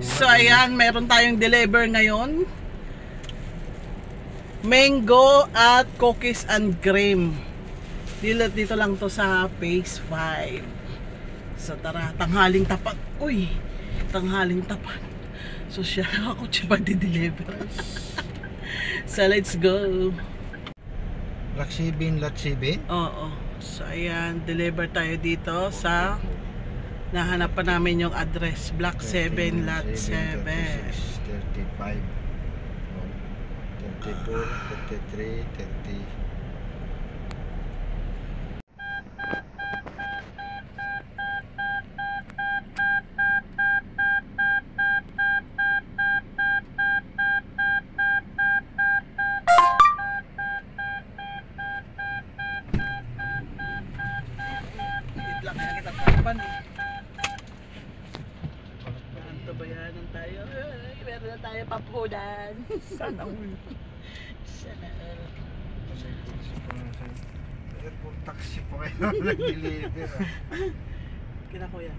So ayan, meron tayong deliver ngayon. Mango at cookies and cream. Dito lang to sa phase 5. So tara, tanghaling tapat. Uy, tanghaling tapat. So siya ako siya di-deliver. So let's go. Black 7, lot 7? Oo. So ayan, deliver tayo dito sa nahanap pa namin yung address. Block 7, lot 7. 35, 34, 33, 30. Lang kaya kita tapan eh. Antabayanan tayo. Ay, meron na tayo papunan. Sana all. Sana all. Airport taxi po kayo nag-deliver. Kina kuya.